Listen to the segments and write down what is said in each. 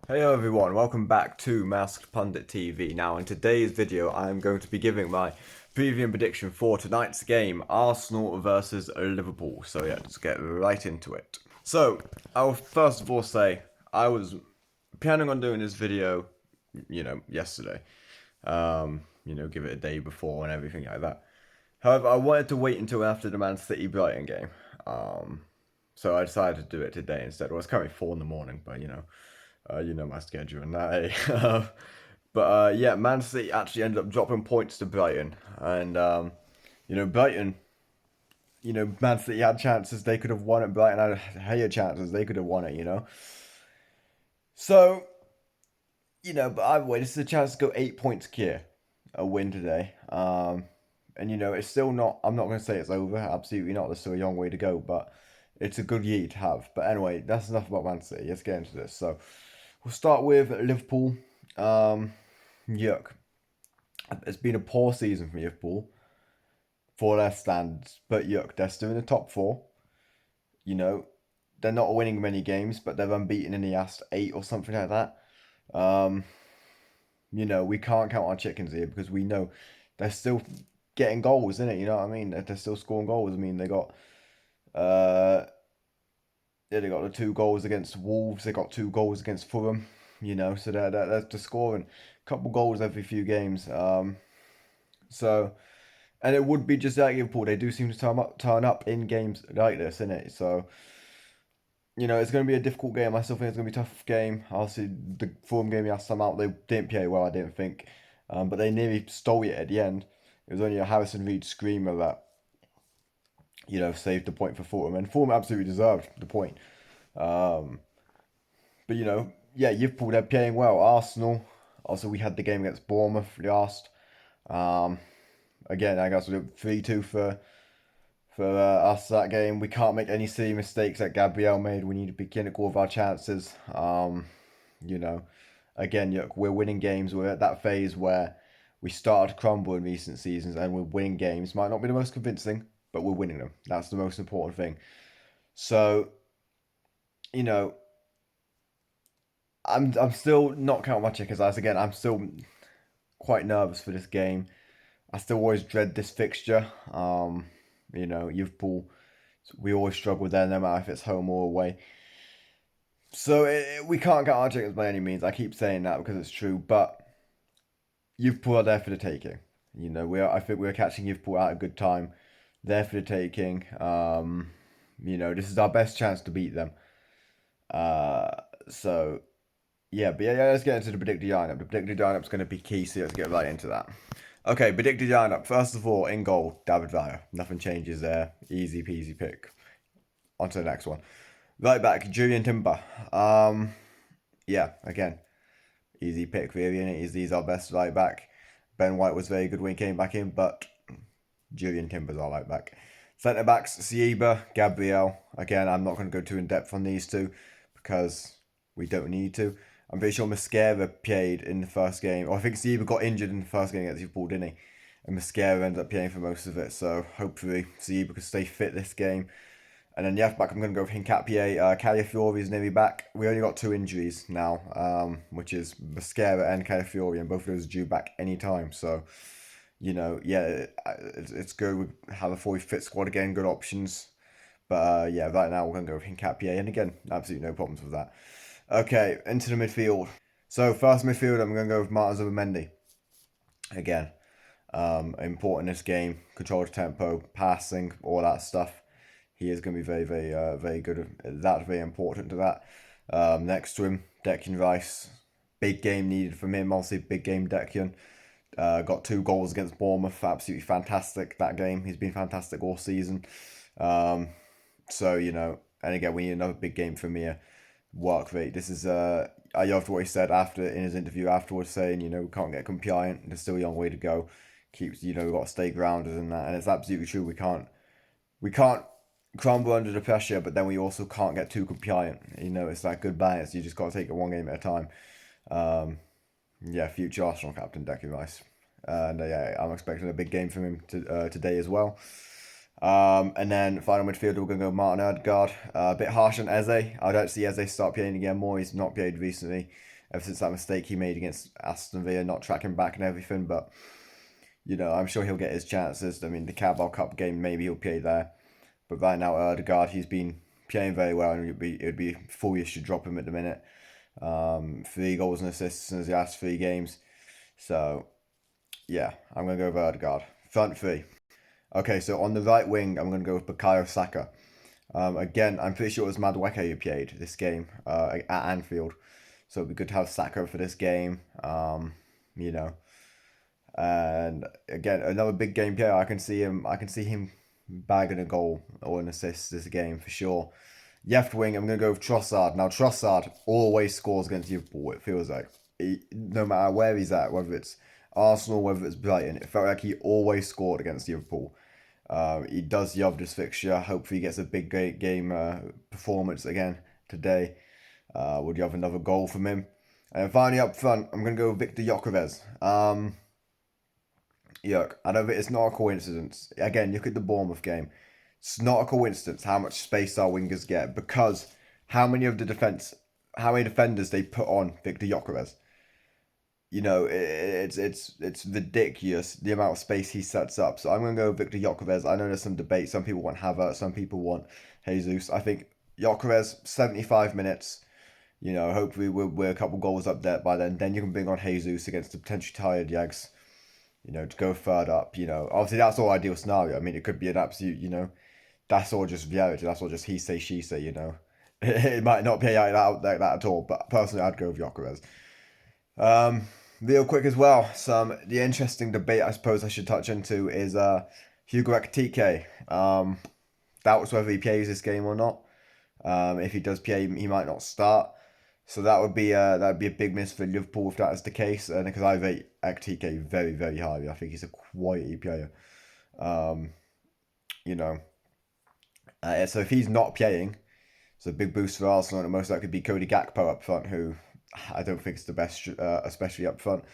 Hey everyone, welcome back to Masked Pundit TV. Now in today's video I am going to be giving my preview and prediction for tonight's game, Arsenal versus Liverpool. So yeah, let's get right into it. So, I'll first of all say, I was planning on doing this video, yesterday. Give it a day before and everything like that. However, I wanted to wait until after the Man City Brighton game. So I decided to do it today instead. Well, it's currently 4 in the morning, but you know my schedule and that. Eh? But yeah, Man City actually ended up dropping points to Brighton, and Brighton. Man City had chances; they could have won it. Brighton had higher chances; they could have won it. So but either way, this is a chance to go 8 points clear, a win today. And it's still not. I'm not going to say it's over. Absolutely not. There's still a long way to go, but it's a good year to have. But anyway, that's enough about Man City. Let's get into this. So we'll start with Liverpool. Yuck. It's been a poor season for Liverpool for their standards, but yuck, they're still in the top four. You know, they're not winning many games, but they're unbeaten in the last eight or something like that. Um, we can't count our chickens here because we know they're still getting goals, isn't it? You know what I mean? They're still scoring goals. I mean, uh, they got the 2 goals against Wolves. They got 2 goals against Fulham. So they're just scoring a couple goals every few games. So and it would be just like Liverpool. They do seem to turn up in games like this, isn't it? So it's going to be a difficult game. I still think it's going to be a tough game. Obviously, the Fulham game last time out, they didn't play well, I didn't think. But they nearly stole it at the end. It was only a Harrison Reed screamer that, saved the point for Fulham. And Fulham absolutely deserved the point. Um, but, yeah, Liverpool, they're playing well. Arsenal, also, we had the game against Bournemouth last. Um, Again, I guess we did 3-2 for us that game. We can't make any silly mistakes that Gabriel made. We need to be clinical with our chances. You know, Again, look, we're winning games. We're at that phase where we started to crumble in recent seasons, and we're winning games. Might not be the most convincing, but we're winning them. That's the most important thing. So, you know, I'm still not counting my chickens. As again, I'm still quite nervous for this game. I still always dread this fixture. Liverpool, we always struggle there, no matter if it's home or away. So we can't count our chickens by any means. I keep saying that because it's true, but Liverpool are there for the taking. I think we're catching Liverpool at a good time. There for the taking. This is our best chance to beat them. Uh, so yeah, but yeah, let's get into the predicted lineup. The predicted lineup is going to be key, so let's get right into that. Okay, predicted lineup. First of all, in goal, David Villa. Nothing changes there. Easy peasy pick. On to the next one. Right back, Julian Timber. Yeah, again, easy pick really, and he's our best right back. Ben White was very good when he came back in, but Julian Timber's our right back. Centre backs, Sieba, Gabriel. Again, I'm not going to go too in depth on these two because we don't need to. I'm pretty sure Mosquera played in the first game, or I think Sieba got injured in the first game against Liverpool, didn't he? And Mosquera ended up playing for most of it, so hopefully Sieba can stay fit this game. And then left back, I'm going to go with Hincapié. Calafiori is nearly back. We only got 2 injuries now, which is Mosquera and Calafiori, and both of those are due back anytime. So, yeah, it's good. We have a fully fit squad again, good options. But yeah, right now we're going to go with Hincapié. And again, absolutely no problems with that. Okay, into the midfield. So, first midfield, I'm going to go with Martin Zubimendi. Again, important in this game. Control the tempo, passing, all that stuff. He is going to be very, very, very good. That's very important to that. Next to him, Declan Rice. Big game needed from him. Obviously, big game Declan. Got 2 goals against Bournemouth. Absolutely fantastic that game. He's been fantastic all season. So, and again, we need another big game from here. Work rate. This is, I loved what he said after in his interview afterwards, saying, we can't get compliant. There's still a long way to go. Keeps, we've got to stay grounded in that. And it's absolutely true. We can't crumble under the pressure, but then we also can't get too compliant. It's that good balance. You just got to take it one game at a time. Yeah, future Arsenal captain Declan Rice, and yeah, I'm expecting a big game from him today as well. And then final midfielder, we're going to go Martin Odegaard. A bit harsh on Eze. I don't see Eze start playing again more. He's not played recently, ever since that mistake he made against Aston Villa, not tracking back and everything. But, I'm sure he'll get his chances. I mean, the Carabao Cup game, maybe he'll play there. But right now, Odegaard, he's been playing very well, and it would be foolish to drop him at the minute. 3 goals and assists in his last 3 games. So, yeah, I'm going to go with Odegaard. Front three. Okay, so on the right wing, I'm going to go with Bukayo Saka. Again, I'm pretty sure it was Madueke who played this game at Anfield. So it'd be good to have Saka for this game. You know, and again, another big game player. I can see him bagging a goal or an assist this game for sure. Left wing, I'm going to go with Trossard. Now, Trossard always scores against Liverpool, it feels like. No matter where he's at, whether it's Arsenal, whether it's Brighton, it felt like he always scored against Liverpool. He does love this fixture. Hopefully, he gets a big game performance again today. Would you have another goal from him? And finally, up front, I'm going to go with Victor Gyökeres. I don't think it's not a coincidence. Again, look at the Bournemouth game. It's not a coincidence how much space our wingers get because how many defenders they put on Victor Gyökeres. It's ridiculous the amount of space he sets up. So I'm gonna go with Victor Gyökeres. I know there's some debate. Some people want Havertz, some people want Jesus. I think Gyökeres 75 minutes. Hopefully we're a couple goals up there by then. Then you can bring on Jesus against the potentially tired Yags. To go third up. Obviously that's all ideal scenario. I mean, it could be an absolute. That's all just reality. That's all just he say she say. It might not be like that at all. But personally, I'd go with Gyökeres. Real quick as well, the interesting debate I suppose I should touch into is Hugo Ekitike. Doubts whether he plays this game or not. If he does play, he might not start. So that'd be a big miss for Liverpool if that is the case. And because I rate Ekitike very very highly, I think he's a quality player. Um, you know, so if he's not playing, it's a big boost for Arsenal. And it most likely be Cody Gakpo up front, who I don't think is the best, especially up front.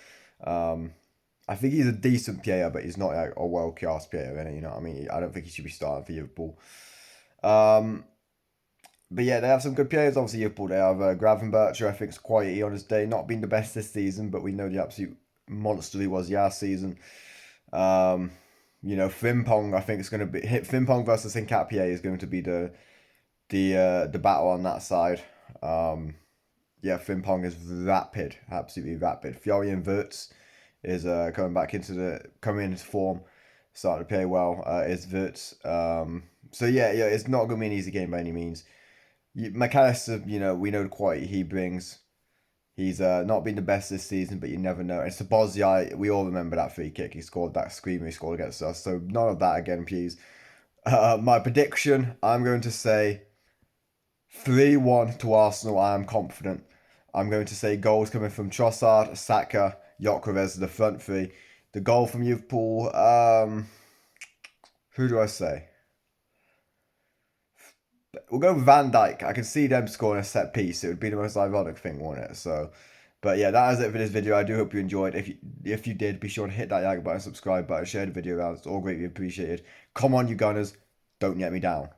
I think he's a decent player, but he's not like a world class player. I mean, I don't think he should be starting for Liverpool. But yeah, they have some good players. Obviously, Liverpool, they have Gravenberch, who I think is quality on his day. Not been the best this season, but we know the absolute monster he was last season. Frimpong, I think it's going to be Frimpong versus Hincapié is going to be the battle on that side. Frimpong is rapid, absolutely rapid. Florian Wirtz is coming into form, starting to play well. Is Wirtz. It's not going to be an easy game by any means. McAllister, we know the quality he brings. He's not been the best this season, but you never know. It's the Bosnia. We all remember that free kick. He scored that screamer he scored against us. So none of that again, please. My prediction, I'm going to say 3-1 to Arsenal. I am confident. I'm going to say goals coming from Trossard, Saka, Gyökeres, the front three. The goal from Liverpool, who do I say? We'll go with Van Dijk. I can see them scoring a set piece. It would be the most ironic thing, wouldn't it? So, but yeah, that is it for this video. I do hope you enjoyed. If you did, be sure to hit that like button, subscribe button, share the video around. It's all greatly appreciated. Come on, you Gunners. Don't let me down.